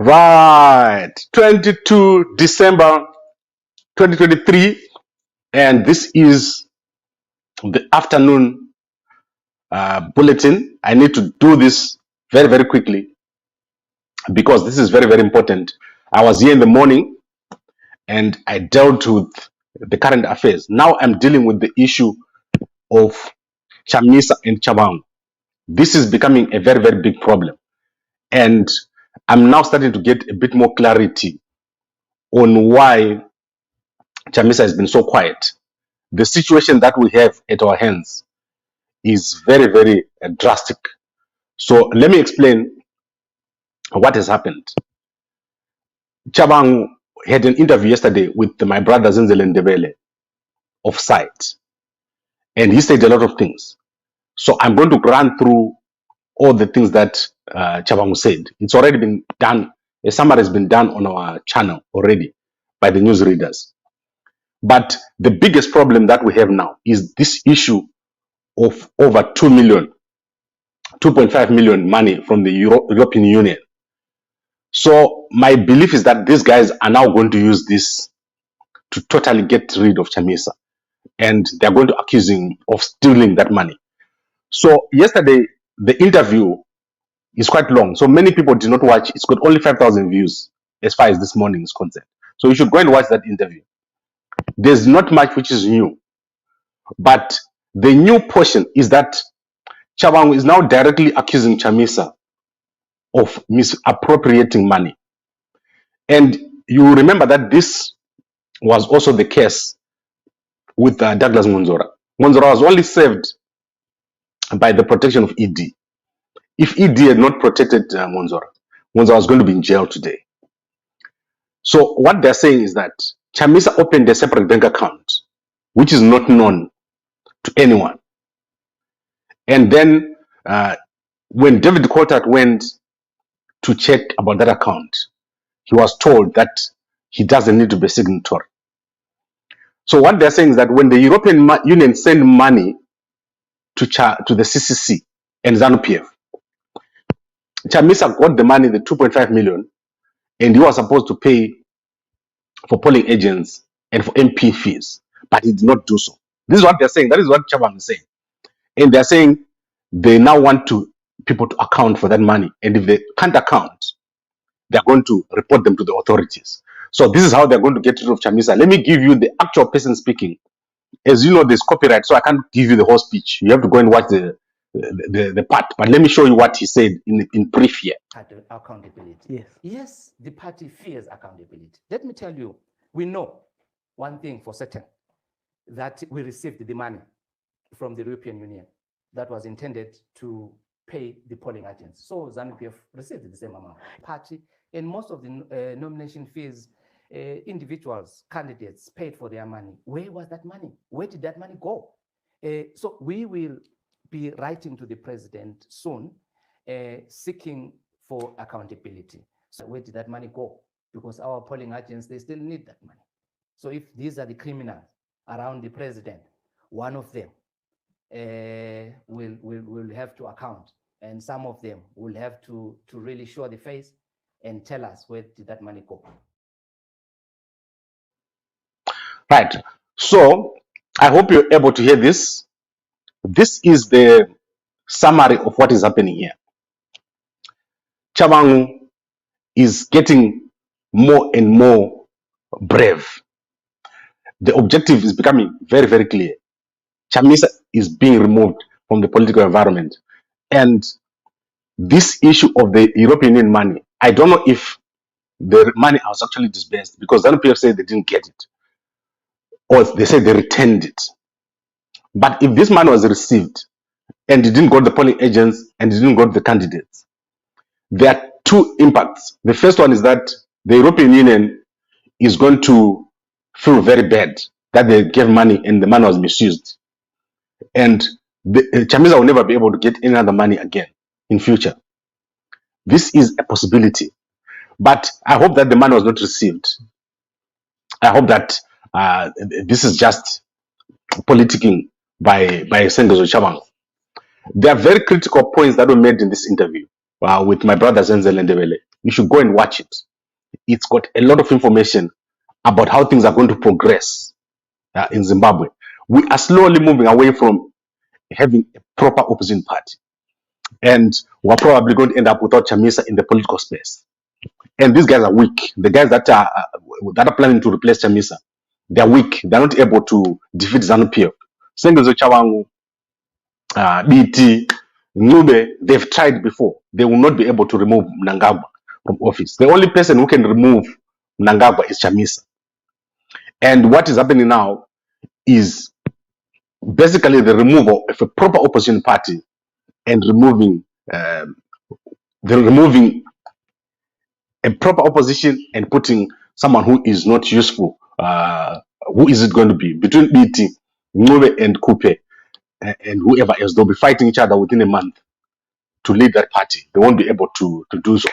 Right, 22 December 2023, and this is the afternoon bulletin. I need to do this very, very quickly because this is very, very important. I was here in the morning and I dealt with the current affairs. Now I'm dealing with the issue of Chamisa and Chabangu. This is becoming a very, very big problem. And I'm now starting to get a bit more clarity on why Chamisa has been so quiet. The situation that we have at our hands is very, very drastic. So let me explain what has happened. Chabangu had an interview yesterday with my brother Zenzele Ndebele of site, and he said a lot of things. So I'm going to run through all the things that Chabangu said. It's already been done. A summary has been done on our channel already by the newsreaders. But the biggest problem that we have now is this issue of over 2.5 million money from the European Union. So my belief is that these guys are now going to use this to totally get rid of Chamisa, and they're going to accuse him of stealing that money. So yesterday, the interview is quite long. So many people did not watch. It's got only 5,000 views as far as this morning is concerned. So you should go and watch that interview. There's not much which is new. But the new portion is that Chabangu is now directly accusing Chamisa of misappropriating money. And you remember that this was also the case with Douglas Monzora. Monzora was only saved by the protection of ED. If ED had not protected Monzora, Monzora was going to be in jail today. So what they're saying is that Chamisa opened a separate bank account, which is not known to anyone. And then when David Coulthard went to check about that account, he was told that he doesn't need to be a signatory. So what they're saying is that when the European Union sent money to the CCC and ZANU-PF, Chamisa got the money, the 2.5 million, and he was supposed to pay for polling agents and for MP fees, but he did not do so. This is what they're saying. That is what Chabangu is saying. And they're saying they now want people to account for that money. And if they can't account, they're going to report them to the authorities. So this is how they're going to get rid of Chamisa. Let me give you the actual person speaking. As you know, there's copyright, so I can't give you the whole speech. You have to go and watch the part. But let me show you what he said in brief here. Accountability. Yes. Yes, the party fears accountability. Let me tell you, we know one thing for certain, that we received the money from the European Union that was intended to pay the polling agents. So ZANU-PF received the same amount. Party and most of the nomination fees, individuals, candidates paid for their money. Where was that money? Where did that money go? So we will be writing to the president soon, seeking for accountability. So where did that money go? Because our polling agents, they still need that money. So if these are the criminals around the president, one of them will have to account, and some of them will have to really show the face and tell us where did that money go. Right. So I hope you're able to hear this. This is the summary of what is happening here. Chabangu is getting more and more brave. The objective is becoming very, very clear. Chamisa is being removed from the political environment. And this issue of the European Union money, I don't know if the money was actually disbursed, because ZANU-PF said they didn't get it, or they said they returned it. But if this money was received and it didn't go to the polling agents and it didn't go to the candidates, there are two impacts. The first one is that the European Union is going to feel very bad that they gave money and the money was misused. And Chamisa will never be able to get any other money again in future. This is a possibility. But I hope that the money was not received. I hope that this is just politicking by Sengezo Chabangu. There are very critical points that were made in this interview with my brother Zenzele Ndebele. You should go and watch it. It's got a lot of information about how things are going to progress in Zimbabwe. We are slowly moving away from having a proper opposition party. And we're probably going to end up without Chamisa in the political space. And these guys are weak. The guys that are planning to replace Chamisa, they're weak. They're not able to defeat ZANU-PF. Sengezo Chabangu, BT, Ngube, they've tried before. They will not be able to remove Mnangagwa from office. The only person who can remove Mnangagwa is Chamisa. And what is happening now is basically the removal of a proper opposition party and removing a proper opposition and putting someone who is not useful. Who is it going to be? Between BT, Ngube, and Kupe, and whoever else, they'll be fighting each other within a month to lead that party. They won't be able to do so.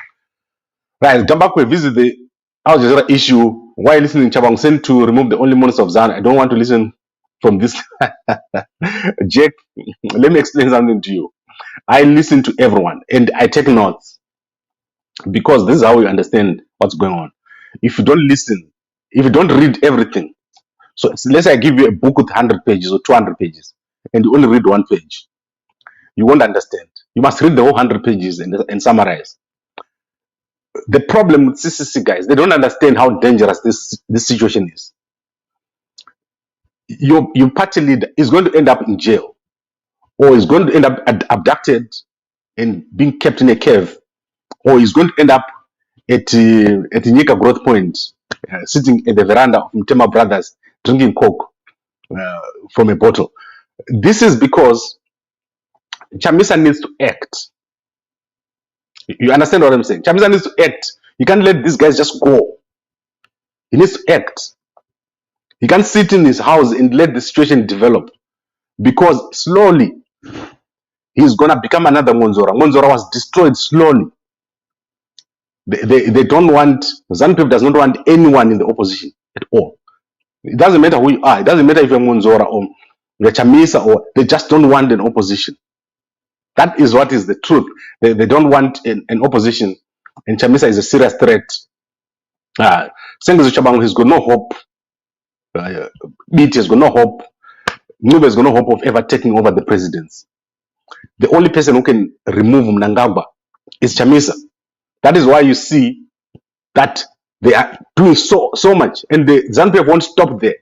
Right, come back, we visit the Al Jazeera issue. Why listening Chabangu sent to remove the only monster of ZANU? I don't want to listen from this. Jake, let me explain something to you. I listen to everyone and I take notes because this is how you understand what's going on. If you don't listen, if you don't read everything, so let's say I give you a book with 100 pages or 200 pages and you only read one page, you won't understand. You must read the whole 100 pages and summarize. The problem with CCC guys, they don't understand how dangerous this situation is. Your party leader is going to end up in jail, or is going to end up abducted and being kept in a cave, or is going to end up at Nika Growth Point, sitting at the veranda of Mtema Brothers, drinking Coke from a bottle. This is because Chamisa needs to act. You understand what I'm saying? Chamisa needs to act. You can't let these guys just go. He needs to act. He can't sit in his house and let the situation develop, because slowly he's gonna become another Monzora. Monzora was destroyed slowly. They don't want, ZANU-PF does not want anyone in the opposition at all. It doesn't matter who you are. It doesn't matter if you're Monzora or you're Chamisa, or they just don't want an opposition. That is what is the truth. They don't want an opposition, and Chamisa is a serious threat. Sengezo Chabangu has got no hope. BT has got no hope. Ngube has got no hope of ever taking over the presidency. The only person who can remove Mnangagwa is Chamisa. That is why you see that they are doing so much, and the ZANU-PF won't stop there.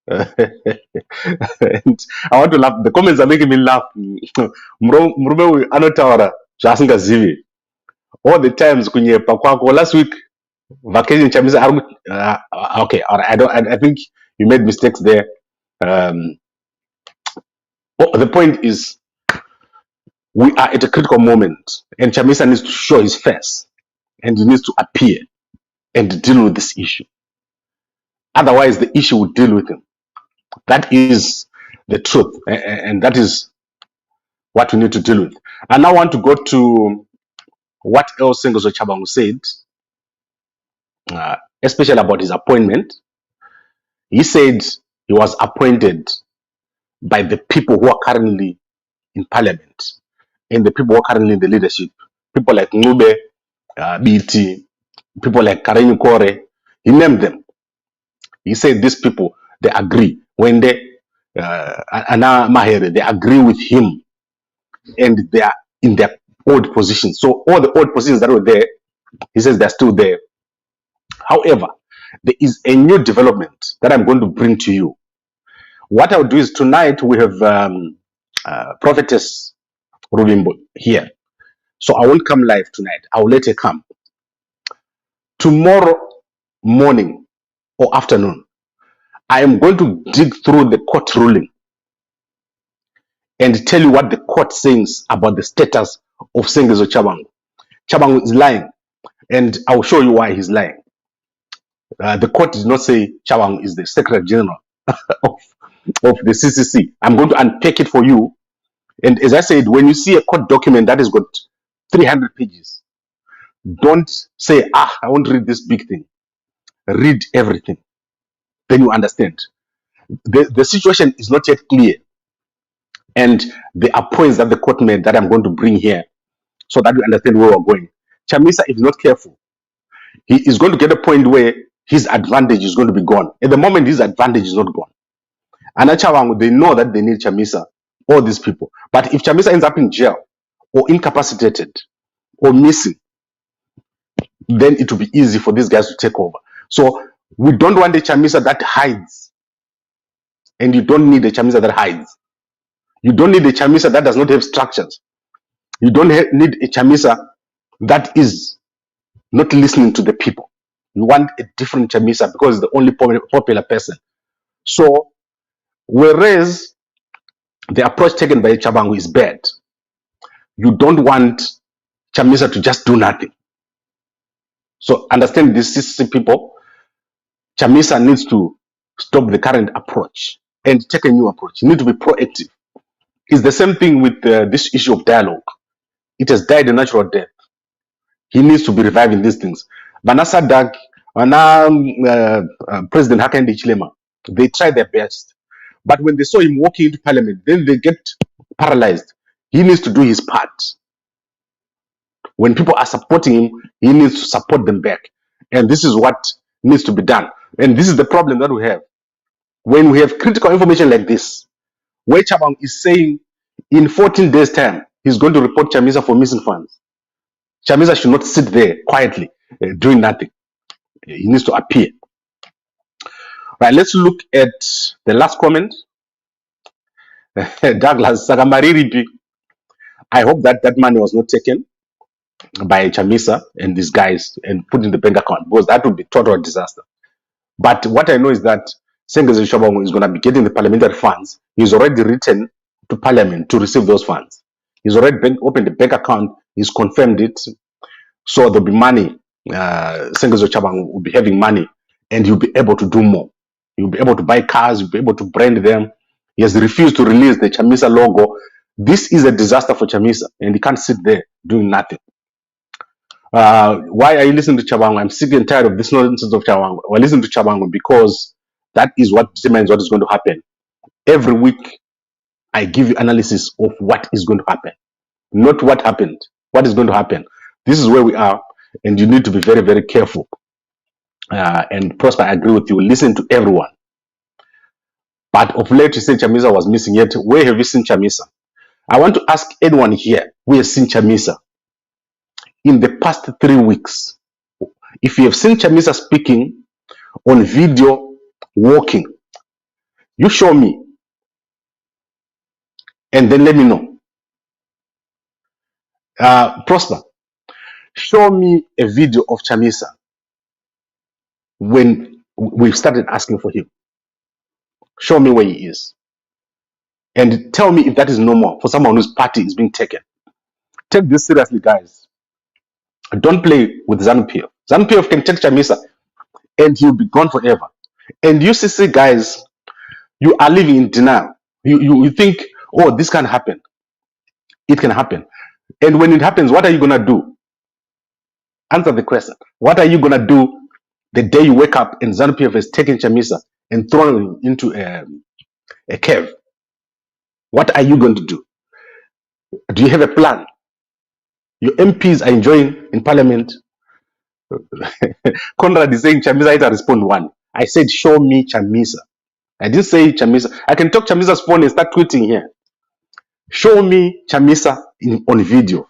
And I want to laugh. The comments are making me laugh. Mrume anotawara jasinga zivi. All the times kunye pakwako last week vacation Chamisa. Okay, all right. I think you made mistakes there. The point is, we are at a critical moment, and Chamisa needs to show his face, and he needs to appear and deal with this issue. Otherwise, the issue will deal with him. That is the truth, and that is what we need to deal with. I now want to go to what else Sengezo Chabangu said, especially about his appointment. He said he was appointed by the people who are currently in parliament and the people who are currently in the leadership. People like Ngube, BT, people like Karenyu Kore. He named them. He said these people, they agree. When they Ana Mahere, they agree with him, and they are in their old positions. So all the old positions that were there, he says they're still there. However, there is a new development that I'm going to bring to you. What I'll do is, tonight we have Prophetess Rubimbo here. So I won't come live tonight. I'll let her come. Tomorrow morning or afternoon, I am going to dig through the court ruling and tell you what the court says about the status of Sengezo Chabangu. Chabangu is lying, and I'll show you why he's lying. The court did not say Chabangu is the Secretary General of the CCC. I'm going to unpack it for you. And as I said, when you see a court document that has got 300 pages, don't say, I won't read this big thing. Read everything. Then you understand. The situation is not yet clear. And there are points that the court made that I'm going to bring here so that you understand where we're going. Chamisa, if you're not careful, he is going to get a point where his advantage is going to be gone. At the moment, his advantage is not gone. And at Chabangu, they know that they need Chamisa, all these people. But if Chamisa ends up in jail or incapacitated or missing, then it will be easy for these guys to take over. So we don't want a Chamisa that hides. And you don't need a Chamisa that hides. You don't need a Chamisa that does not have structures. You don't need a Chamisa that is not listening to the people. You want a different Chamisa because it's the only popular person. So, whereas the approach taken by Chabangu is bad, you don't want Chamisa to just do nothing. So, understand this, CCC people, Chamisa needs to stop the current approach and take a new approach. You need to be proactive. It's the same thing with this issue of dialogue. It has died a natural death. He needs to be reviving these things. Vanessa Dag, President Hakainde Hichilema, they try their best. But when they saw him walking into parliament, then they get paralyzed. He needs to do his part. When people are supporting him, he needs to support them back. And this is what needs to be done. And this is the problem that we have. When we have critical information like this, where Chabangu is saying in 14 days' time, he's going to report Chamisa for missing funds. Chamisa should not sit there quietly, doing nothing. He needs to appear. Right, let's look at the last comment. Douglas Sagamariripi. I hope that that money was not taken by Chamisa and these guys and put in the bank account, because that would be total disaster. But what I know is that Sengezo Chabangu is going to be getting the parliamentary funds. He's already written to parliament to receive those funds. He's already opened the bank account. He's confirmed it. So there'll be money. Sengezo Chabangu will be having money and he'll be able to do more. He'll be able to buy cars. He'll be able to brand them. He has refused to release the Chamisa logo. This is a disaster for Chamisa and he can't sit there doing nothing. Why are you listening to Chabangu? I'm sick and tired of this nonsense of Chabangu. Well, listen to Chabangu because that is what determines what is going to happen. Every week, I give you analysis of what is going to happen, not what happened, what is going to happen. This is where we are, and you need to be very, very careful. And Prosper, I agree with you. Listen to everyone. But of late, you say Chamisa was missing. Yet, where have you seen Chamisa? I want to ask anyone here who has seen Chamisa in the past 3 weeks. If you have seen Chamisa speaking on video, walking, you show me and then let me know. Prosper, show me a video of Chamisa when we've started asking for him. Show me where he is. And tell me if that is normal for someone whose party is being taken. Take this seriously, guys. Don't play with ZANU-PF. ZANU-PF can take Chamisa and he'll be gone forever. And you see, guys, you are living in denial. You think, oh, this can happen. It can happen. And when it happens, what are you going to do? Answer the question. What are you going to do the day you wake up and ZANU-PF has taken Chamisa and thrown him into a cave? What are you going to do? Do you have a plan? Your MPs are enjoying in parliament. Conrad is saying Chamisa, I respond one. I said, show me Chamisa. I didn't say Chamisa. I can talk Chamisa's phone and start tweeting here. Show me Chamisa on video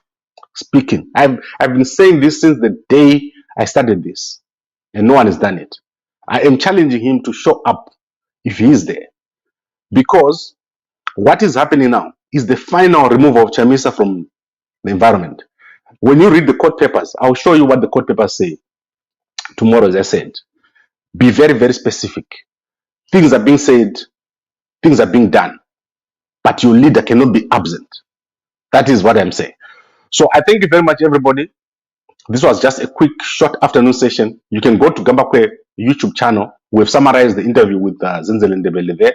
speaking. I've been saying this since the day I started this, and no one has done it. I am challenging him to show up if he is there, because what is happening now is the final removal of Chamisa from the environment. When you read the court papers, I'll show you what the court papers say tomorrow, as I said. Be very, very specific. Things are being said, things are being done, but your leader cannot be absent. That is what I'm saying. So I thank you very much, everybody. This was just a quick, short afternoon session. You can go to Gambakwe YouTube channel. We've summarized the interview with Zenzele Ndebele there.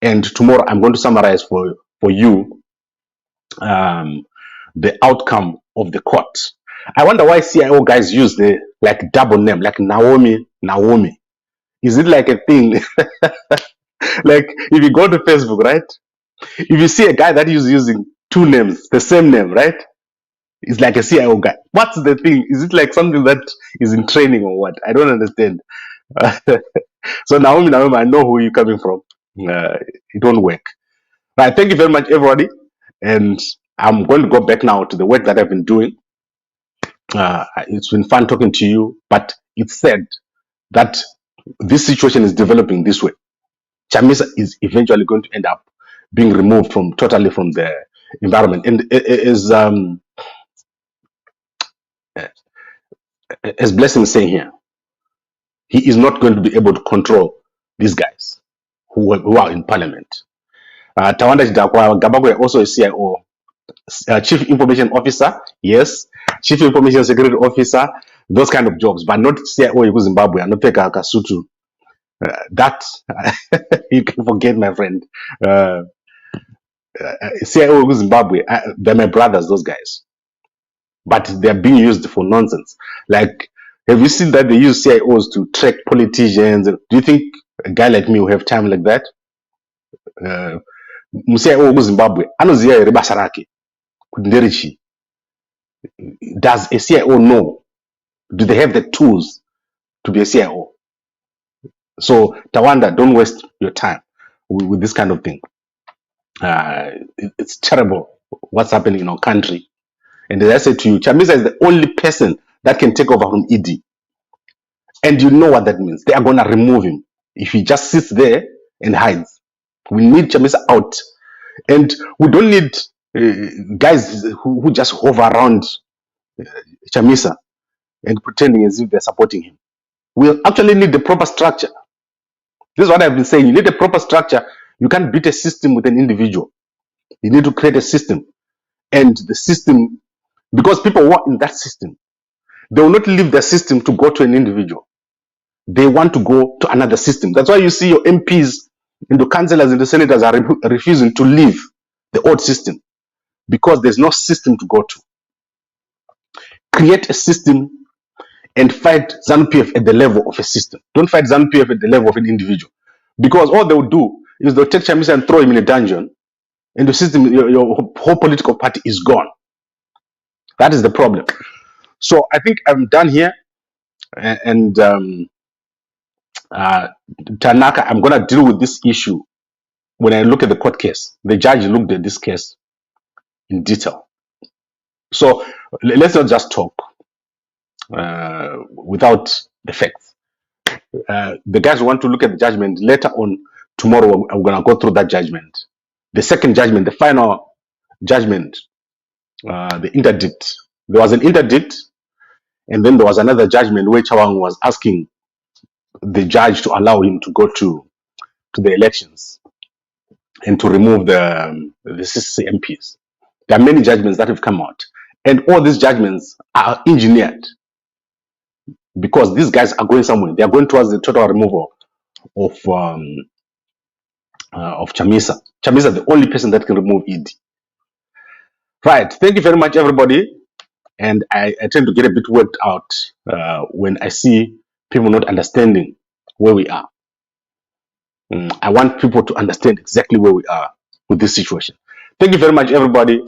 And tomorrow I'm going to summarize for you the outcome of the court. I wonder why CIO guys use the double name, like Naomi. Is it like a thing? Like if you go to Facebook, right? If you see a guy that is using two names, the same name, right? Is like a CIO guy. What's the thing? Is it like something that is in training or what? I don't understand. So Naomi, I know who you're coming from. It won't work. Right. Thank you very much, everybody. And I'm going to go back now to the work that I've been doing. It's been fun talking to you, but it's said that this situation is developing this way. Chamisa is eventually going to end up being removed totally from the environment. And as Blessing is saying here, he is not going to be able to control these guys who are in parliament. Tawanda Chidakwa, Gabagwe also a CIO, Chief Information Officer, yes, Chief Information Security Officer, those kind of jobs, but not CIO in Zimbabwe, and not Peka Kasutu. That you can forget, my friend. CIO in Zimbabwe, they're my brothers, those guys, but they're being used for nonsense. Like, have you seen that they use CIOs to track politicians? Do you think a guy like me will have time like that? CIO in Zimbabwe, anoziya here basa rake kuti nderechi. Does a CIO know? Do they have the tools to be a CIO? So Tawanda, don't waste your time with this kind of thing. It's terrible what's happening in our country. And as I said to you, Chamisa is the only person that can take over from ED. And you know what that means. They are going to remove him if he just sits there and hides. We need Chamisa out. And we don't need guys who just hover around Chamisa and pretending as if they're supporting him. We actually need the proper structure. This is what I've been saying. You need a proper structure. You can't beat a system with an individual. You need to create a system. And the system, because people want in that system, they will not leave the system to go to an individual. They want to go to another system. That's why you see your MPs and the councillors and the senators are refusing to leave the old system, because there's no system to go to. Create a system and fight ZANU-PF at the level of a system. Don't fight ZANU-PF at the level of an individual. Because all they will do is they'll take Chamisa and throw him in a dungeon, and the system, your whole political party is gone. That is the problem. So I think I'm done here. And Tanaka, I'm going to deal with this issue when I look at the court case. The judge looked at this case in detail. So let's not just talk without the facts. The guys want to look at the judgment later on. Tomorrow, I'm going to go through that judgment. The second judgment, the final judgment, the interdict. There was an interdict, and then there was another judgment where Chabangu was asking the judge to allow him to go to the elections and to remove the CCC MPs. There are many judgments that have come out, and all these judgments are engineered because these guys are going somewhere. They are going towards the total removal of Chamisa. Chamisa is the only person that can remove ED. Right. Thank you very much, everybody. And I tend to get a bit worked out when I see people not understanding where we are. I want people to understand exactly where we are with this situation. Thank you very much, everybody.